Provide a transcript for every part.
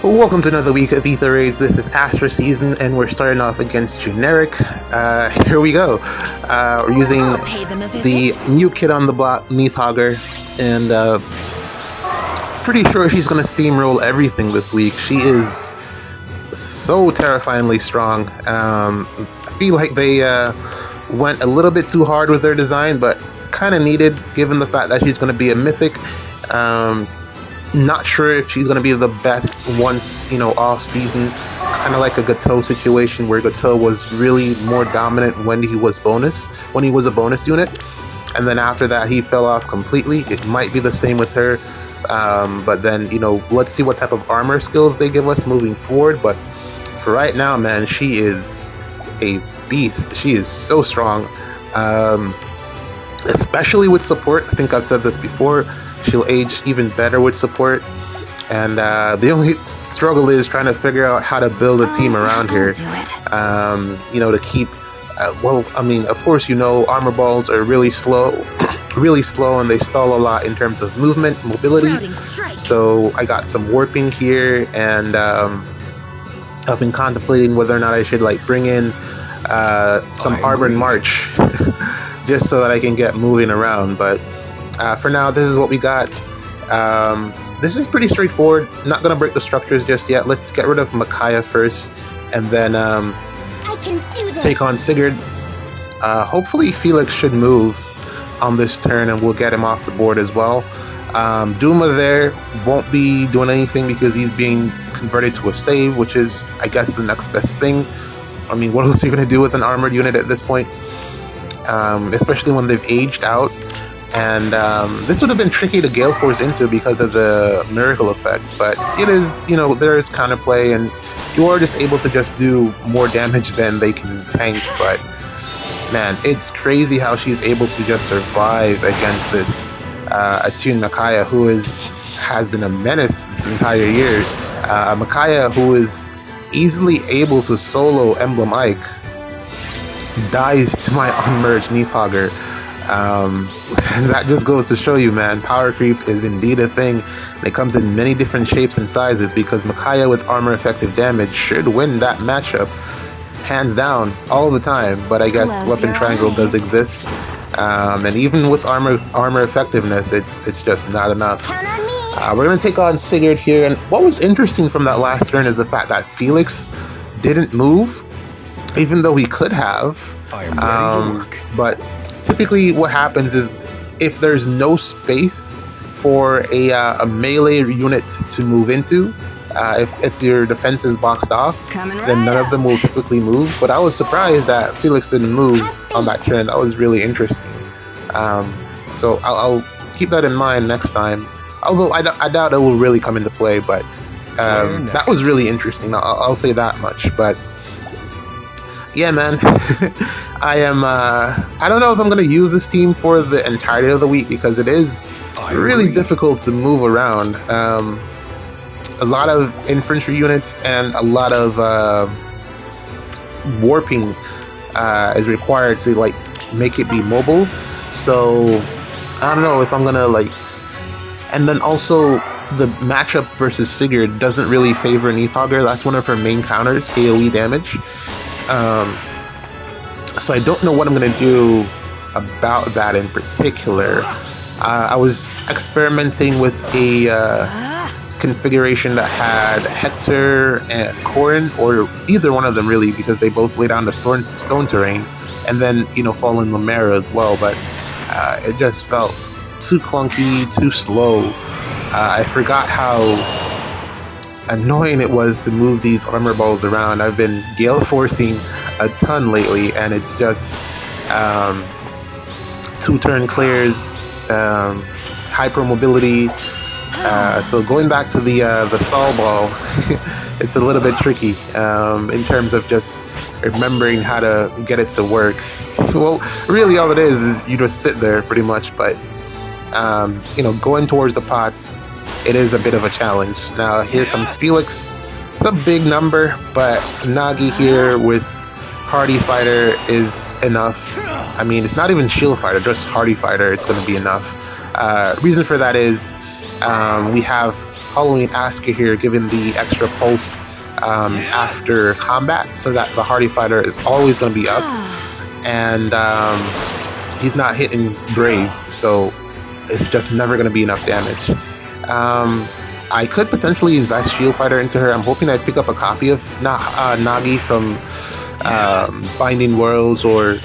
Welcome to another week of Ether Raids. This is Astra season, and we're starting off against generic. Here we go. We're using the new kid on the block, Neathhogger, and pretty sure she's going to steamroll everything this week. She is so terrifyingly strong. I feel like they went a little bit too hard with their design, but kind of needed, given the fact that she's going to be a mythic. Not sure if she's going to be the best once, off season, kind of like a Gateau situation where Gateau was really more dominant when he was a bonus unit, and then after that he fell off completely. It might be the same with her, but then, let's see what type of armor skills they give us moving forward. But for right now, man, she is a beast. She is so strong, especially with support. I think I've said this before. She'll age even better with support, and the only struggle is trying to figure out how to build a team around her. To keep, of course, armor balls are really slow, and they stall a lot in terms of movement, mobility. So I got some warping here, and I've been contemplating whether or not I should bring in some Arbor March just so that I can get moving around, but. For now, this is what we got. This is pretty straightforward. Not going to break the structures just yet. Let's get rid of Micaiah first, and then take on Sigurd. Hopefully Felix should move on this turn, and we'll get him off the board as well. Duma there won't be doing anything because he's being converted to a save, which is, I guess, the next best thing. I mean, what else are you going to do with an armored unit at this point? Especially when they've aged out. And this would have been tricky to Gale Force into because of the miracle effect, but it is, there is counterplay, and you are just able to just do more damage than they can tank. But man, it's crazy how she's able to just survive against this Attuned Micaiah, who has been a menace this entire year. Micaiah, who is easily able to solo Emblem Ike, dies to my unmerged Neathhogger. That just goes to show you, man, power creep is indeed a thing, and it comes in many different shapes and sizes, because Micaiah with armor effective damage should win that matchup hands down all the time. But I guess Weapon Triangle does exist, and even with armor effectiveness, it's just not enough. We're gonna take on Sigurd here, and what was interesting from that last turn is the fact that Felix didn't move, even though he could have. But typically what happens is, if there's no space for a melee unit to move into, if your defense is boxed off, then none of them will typically move. But I was surprised that Felix didn't move on that turn. That was really interesting. So I'll keep that in mind next time. Although I doubt it will really come into play, but that was really interesting. I'll say that much. But yeah, man. I don't know if I'm going to use this team for the entirety of the week, because it is really difficult to move around. A lot of infantry units and a lot of warping is required to make it be mobile. So I don't know if I'm going to and then also the matchup versus Sigurd doesn't really favor Neathhogger. That's one of her main counters, AoE damage. So I don't know what I'm going to do about that in particular. I was experimenting with a configuration that had Hector and Corin, or either one of them really, because they both lay down the stone terrain, and then, Fallen Lemera as well, but it just felt too clunky, too slow. I forgot how annoying it was to move these armor balls around. I've been Gale Forcing a ton lately, and it's just 2-turn clears, hyper mobility. So going back to the stall ball, it's a little bit tricky in terms of just remembering how to get it to work. Well, really all it is you just sit there pretty much, but going towards the pots, it is a bit of a challenge. Now here comes Felix. It's a big number, but Nagi here with Hardy Fighter is enough. I mean, it's not even Shield Fighter, just Hardy Fighter. It's going to be enough. Reason for that is we have following Astra here, giving the extra pulse after combat, so that the Hardy Fighter is always going to be up, and he's not hitting Brave, so it's just never going to be enough damage. I could potentially invest Shield Fighter into her. I'm hoping I pick up a copy of Nagi from Binding Worlds, or,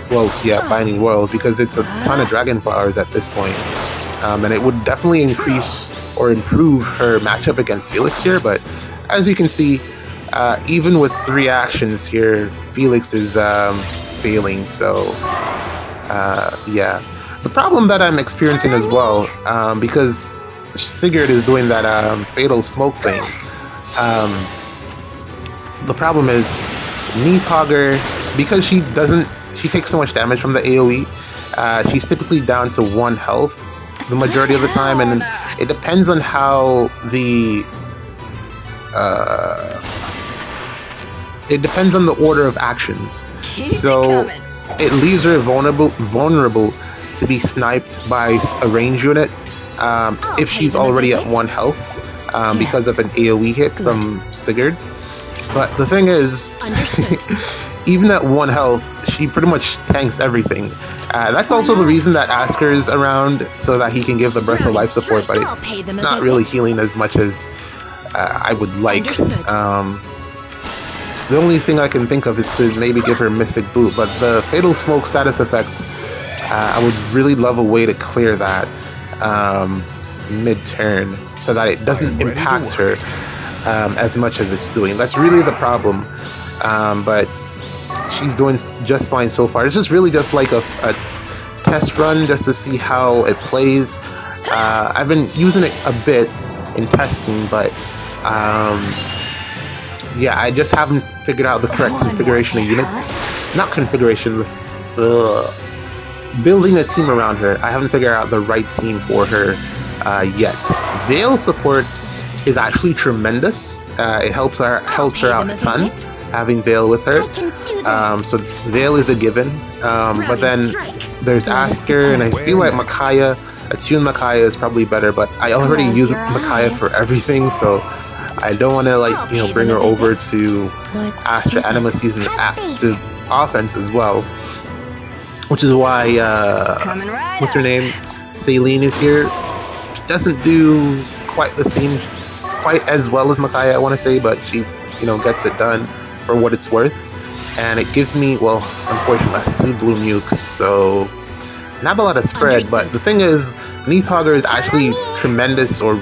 well, yeah, Binding Worlds, because it's a ton of Dragon Flowers at this point. And it would definitely increase or improve her matchup against Felix here, but as you can see, even with 3 actions here, Felix is failing, so yeah. The problem that I'm experiencing as well, because Sigurd is doing that fatal smoke thing, the problem is Neathhogger, because she takes so much damage from the AoE, she's typically down to 1 health the majority of the time, and it depends on how the it depends on the order of actions. So it leaves her vulnerable to be sniped by a range unit if she's already at 1 health because of an AoE hit from Sigurd. But the thing is, even at 1 health, she pretty much tanks everything. That's also the reason that Asker is around, so that he can give the Breath of Life support, but it's not really healing as much as I would like. The only thing I can think of is to maybe give her Mystic Boot, but the Fatal Smoke status effects, I would really love a way to clear that mid-turn, so that it doesn't impact her as much as it's doing. That's really the problem, but she's doing just fine so far. It's just really just like a test run just to see how it plays. I've been using it a bit in testing, but yeah, I just haven't figured out the correct configuration of units. Not configuration, building a team around her. I haven't figured out the right team for her yet. Veil support is actually tremendous. It helps her out a ton, having Veil with her. So Veil is a given. But then there's Asker, and I feel like Micaiah, Attune Micaiah is probably better, but I already use Micaiah for everything, so I don't want to, like, you know, bring her over to Astra Anima Season to offense as well. Which is why, what's her name? Saline is here. She doesn't do quite as well as Micaiah, I want to say, but she, you know, gets it done for what it's worth. And it gives me, well, unfortunately, that's 2 blue nukes, so not a lot of spread. But the thing is, Neathhogger is actually tremendous, or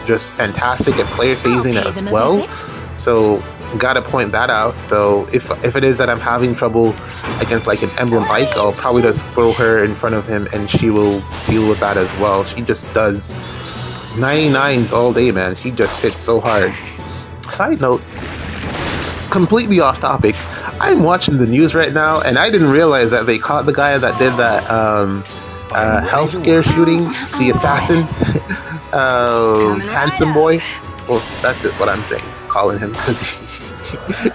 just fantastic at player phasing as well. So gotta point that out. So if it is that I'm having trouble against like an Emblem Ike, I'll probably just throw her in front of him and she will deal with that as well. She just does 99s all day, man. She just hits so hard. Side note, completely off topic, I'm watching the news right now, and I didn't realize that they caught the guy that did that healthcare shooting, the assassin, handsome boy. Well, that's just what I'm saying, calling him, because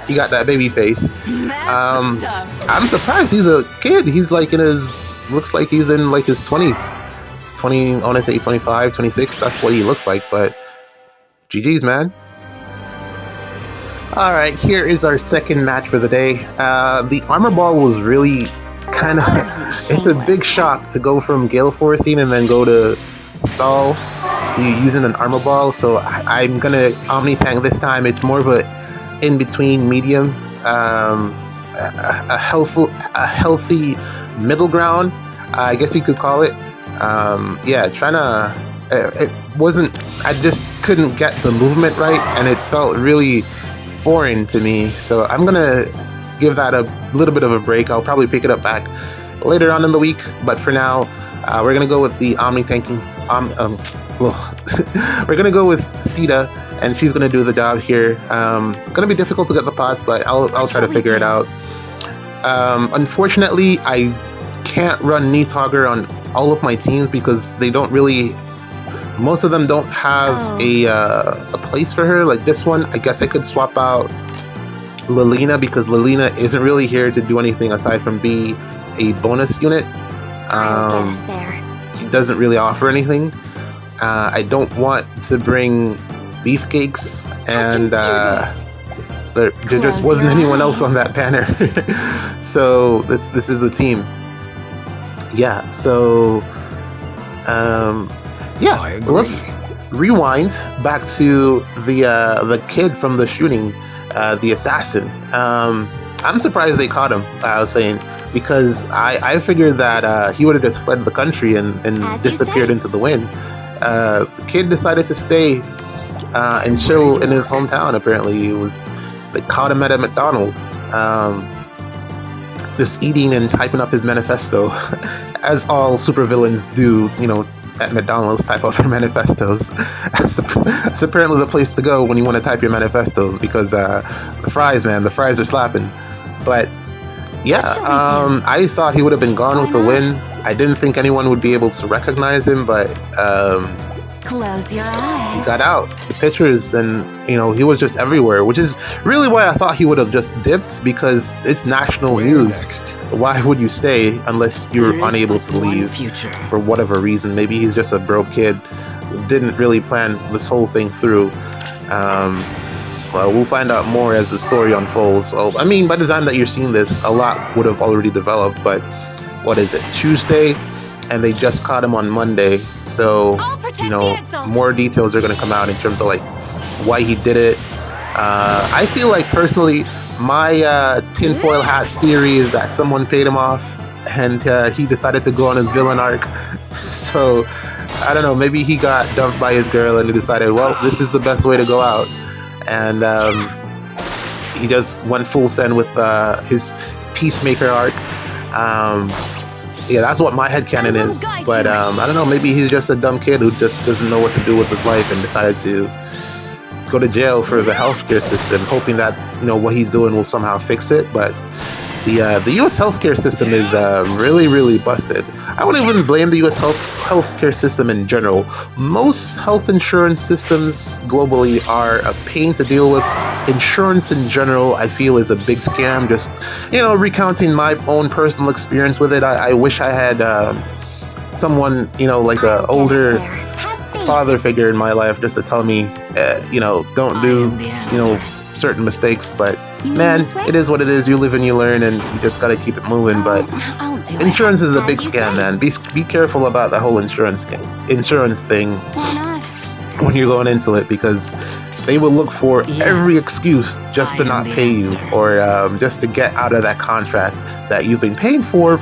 he got that baby face. I'm surprised. He's a kid. He's like in his, looks like he's in like his 20s. I want to say 25, 26. That's what he looks like, but GG's, man. Alright, here is our second match for the day. The Armor Ball was really kind of, it's a big shock to go from Gale Forcing and then go to Stall. So you're using an Armor Ball, so I'm gonna Omni Tank this time. It's more of a in-between medium, a healthy middle ground, I guess you could call it. Yeah, trying to, it wasn't, I just couldn't get the movement right, and it felt really foreign to me, so I'm gonna give that a little bit of a break. I'll probably pick it up back later on in the week, but for now, we're gonna go with the Omni Tanking. We're gonna go with Sita, and she's gonna do the job here. Gonna be difficult to get the pots, but I'll try to figure it out. Unfortunately, I can't run Neathhogger on all of my teams because they don't really. Most of them don't have a place for her. Like this one, I guess I could swap out Lilina, because Lilina isn't really here to do anything aside from be a bonus unit. She doesn't really offer anything. I don't want to bring beefcakes, and there just wasn't anyone else on that banner. So this is the team. Yeah. So yeah. Let's rewind back to the kid from the shooting, the assassin. I'm surprised they caught him. I was saying, because I figured that he would have just fled the country and disappeared into the wind. The kid decided to stay and chill in his hometown. Apparently, they caught him at a McDonald's, just eating and typing up his manifesto, as all supervillains do. At McDonald's, type out their manifestos. It's apparently the place to go when you want to type your manifestos, because the fries are slapping. But yeah, I thought he would have been gone with the wind. I didn't think anyone would be able to recognize him, but close your eyes. He got out. The pictures, and he was just everywhere, which is really why I thought he would have just dipped, because it's national news. Why would you stay unless you're unable to leave for whatever reason? Maybe he's just a broke kid, didn't really plan this whole thing through. Well, we'll find out more as the story unfolds. So, I mean, by the time that you're seeing this, a lot would have already developed. But what is it, Tuesday? And they just caught him on Monday. So, more details are going to come out in terms of why he did it. I feel like personally, my tinfoil hat theory is that someone paid him off and he decided to go on his villain arc. So, I don't know, maybe he got dumped by his girl and he decided, well, this is the best way to go out. And he just went full send with his Peacemaker arc. Yeah, that's what my headcanon is. But I don't know, maybe he's just a dumb kid who just doesn't know what to do with his life and decided to go to jail for the healthcare system, hoping that what he's doing will somehow fix it. But the U.S. healthcare system is really, really busted. I wouldn't even blame the U.S. healthcare system in general. Most health insurance systems globally are a pain to deal with. Insurance in general, I feel, is a big scam. Just, recounting my own personal experience with it, I wish I had someone, like an older father figure in my life just to tell me, don't do, certain mistakes. But man, it is what it is. You live and you learn, and you just gotta keep it moving. But insurance is a big scam, man. Be careful about the whole insurance thing when you're going into it, because they will look for every excuse just to not pay you, or just to get out of that contract that you've been paying for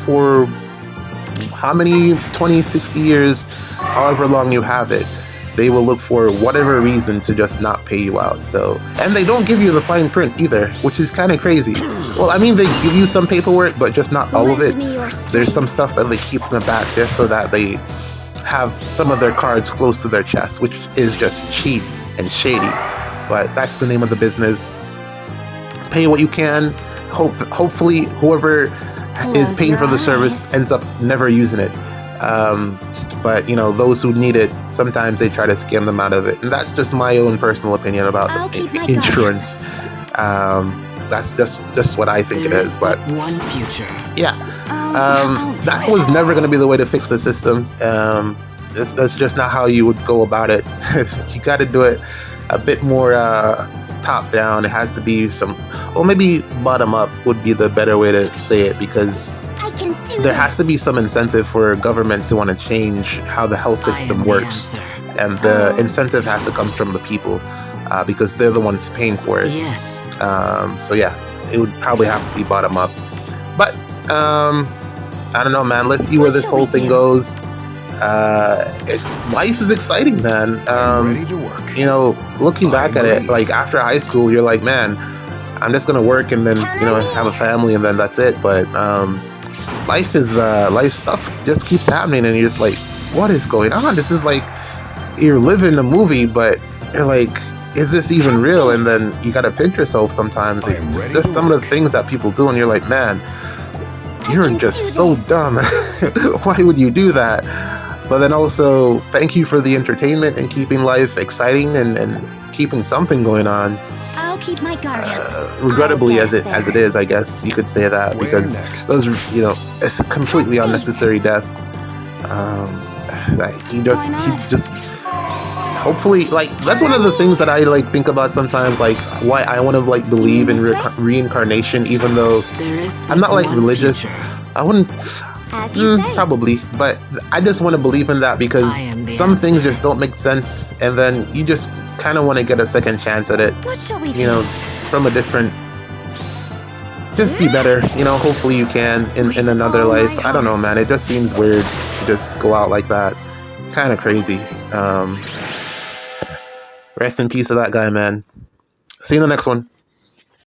how many 20, 60 years, however long you have it. They will look for whatever reason to just not pay you out. So, and they don't give you the fine print either, which is kind of crazy. Well, I mean, they give you some paperwork, but just not all of it. There's some stuff that they keep in the back just so that they have some of their cards close to their chest, which is just cheap and shady. But that's the name of the business. Pay what you can. Hopefully, whoever is paying for the service ends up never using it. But those who need it, sometimes they try to scam them out of it, and that's just my own personal opinion about insurance. That's just what I think it is. But one future. Yeah, that was never going to be the way to fix the system. That's just not how you would go about it. You got to do it a bit more top down. It has to be maybe bottom up would be the better way to say it, because there has to be some incentive for government to want to change how the health system works, and the incentive has to come from the people, because they're the ones paying for it. Yes. So yeah, it would probably have to be bottom up. But I don't know, man. Let's see where this whole thing goes. Life is exciting, man. Ready to work. Looking back at it, after high school, you're like, man, I'm just gonna work and then have a family and then that's it. But life stuff just keeps happening, and you're just like, what is going on? This is like you're living a movie, but you're like, is this even real? And then you gotta pinch yourself sometimes. It's just some of the things that people do, and you're like, man, you're just so dumb. Why would you do that? But then also, thank you for the entertainment and keeping life exciting and keeping something going on. I'll keep my guard up. Regrettably, as it is, I guess you could say that, because those, it's a completely unnecessary death. He just hopefully, like, that's one of the things that I like think about sometimes, like why I want to like believe in reincarnation, even though I'm not like religious. I wouldn't. As you say. Probably, but I just want to believe in that because some things just don't make sense, and then you just kind of want to get a second chance at it. What shall we do? You know, from a different. Just be better, you know. Hopefully, you can in another life. I don't know, man. It just seems weird to just go out like that. Kind of crazy. Rest in peace to that guy, man. See you in the next one.